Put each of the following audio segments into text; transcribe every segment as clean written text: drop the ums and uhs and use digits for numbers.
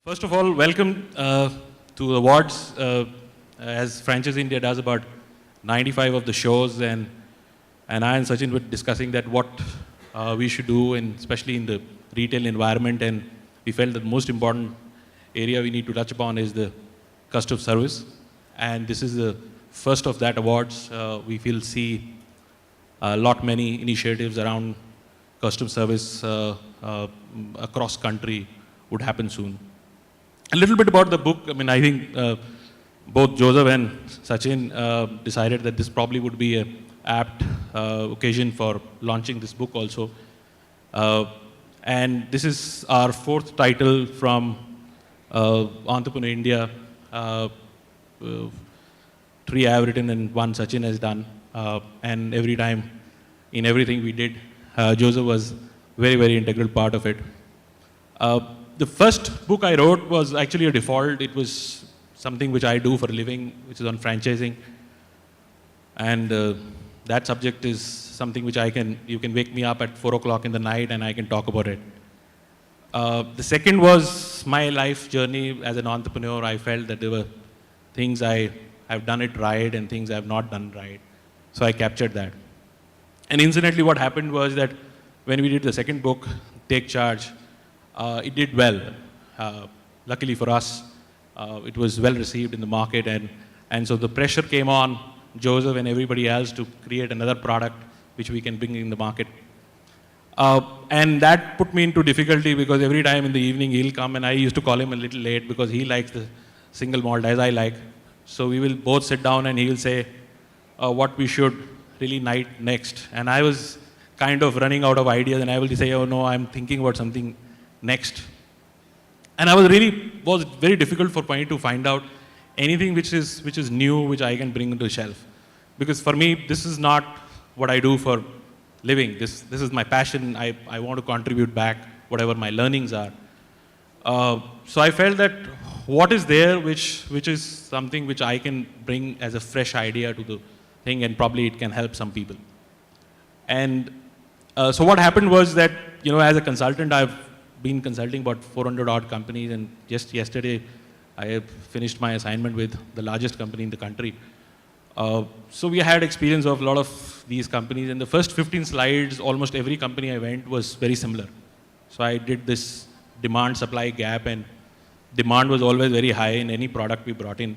First of all, welcome to awards. As Franchise India does about 95 of the shows, and I and Sachin were discussing that what we should do, and especially in the retail environment, and we felt that the most important area we need to touch upon is the customer service, and this is the first of that awards. We will see a lot many initiatives around customer service across country would happen soon. A little bit about the book. I mean, I think both Joseph and Sachin decided that this probably would be an apt occasion for launching this book also. And this is our fourth title from Entrepreneur India. Three I have written and one Sachin has done. And every time, in everything we did, Joseph was very, very integral part of it. The first book I wrote was actually a default. It was something which I do for a living, which is on franchising. And that subject is something which you can wake me up at 4 o'clock in the night and I can talk about it. The second was my life journey as an entrepreneur. I felt that there were things I have done it right and things I have not done right. So I captured that. And incidentally, what happened was that when we did the second book, Take Charge, it did well. Luckily for us, it was well received in the market, and so the pressure came on Joseph and everybody else to create another product which we can bring in the market. And that put me into difficulty because every time in the evening he'll come, and I used to call him a little late because he likes the single malt as I like. So we will both sit down and he will say what we should really night next. And I was kind of running out of ideas, and I will say, oh no, I'm thinking about something next. And I was very difficult for me to find out anything which is new, which I can bring to the shelf. Because for me, this is not what I do for living. This is my passion. I want to contribute back whatever my learnings are. So I felt that what is there which is something which I can bring as a fresh idea to the thing, and probably it can help some people. And so what happened was that, as a consultant, I've been consulting about 400 odd companies, and just yesterday I finished my assignment with the largest company in the country. So we had experience of a lot of these companies, and the first 15 slides, almost every company I went was very similar. So I did this demand-supply gap, and demand was always very high in any product we brought in,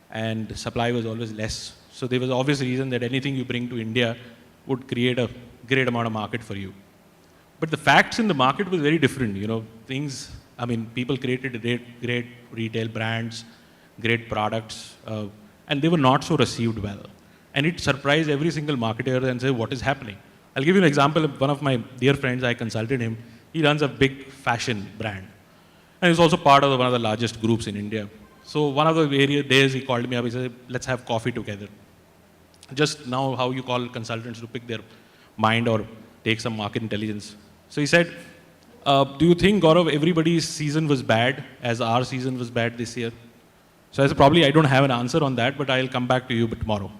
and supply was always less. So there was obvious reason that anything you bring to India would create a great amount of market for you. But the facts in the market was very different. People created great retail brands, great products, and they were not so received well. And it surprised every single marketer and said, what is happening? I'll give you an example of one of my dear friends. I consulted him. He runs a big fashion brand. And he's also part of one of the largest groups in India. So one of the days he called me up, he said, let's have coffee together. Just now how you call consultants to pick their mind or take some market intelligence. So he said, do you think, Gaurav, everybody's season was bad as our season was bad this year? So I said, probably I don't have an answer on that, but I'll come back to you tomorrow.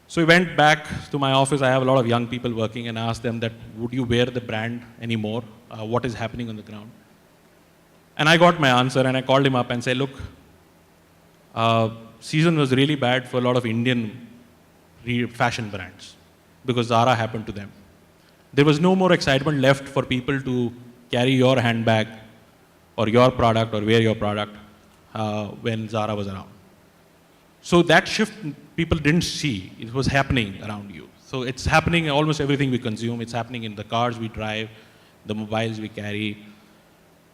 So he went back to my office. I have a lot of young people working, and asked them that, would you wear the brand anymore? What is happening on the ground? And I got my answer, and I called him up and said, look, season was really bad for a lot of Indian fashion brands because Zara happened to them. There was no more excitement left for people to carry your handbag or your product or wear your product when Zara was around. So that shift people didn't see. It was happening around you. So it's happening in almost everything we consume. It's happening in the cars we drive, the mobiles we carry,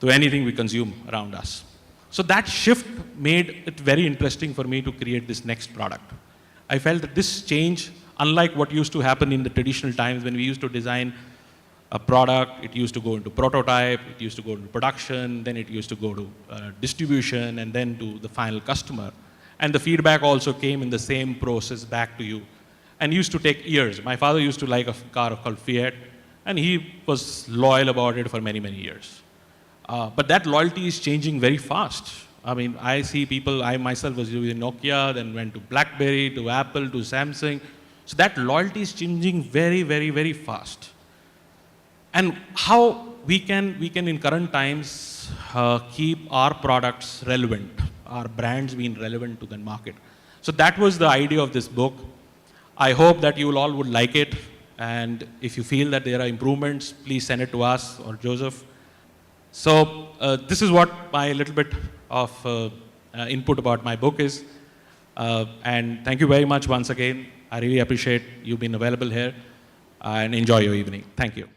to anything we consume around us. So that shift made it very interesting for me to create this next product. I felt that this change, unlike what used to happen in the traditional times when we used to design a product, it used to go into prototype, it used to go into production, then it used to go to distribution, and then to the final customer. And the feedback also came in the same process back to you, and used to take years. My father used to like a car called Fiat, and he was loyal about it for many, many years. But that loyalty is changing very fast. I see people, I myself was using Nokia, then went to BlackBerry, to Apple, to Samsung. So that loyalty is changing very, very, very fast. And how we can in current times keep our products relevant, our brands being relevant to the market. So that was the idea of this book. I hope that you all would like it, and if you feel that there are improvements, please send it to us or Joseph. So this is what my little bit of input about my book is. And thank you very much once again. I really appreciate you being available here, and enjoy your evening. Thank you.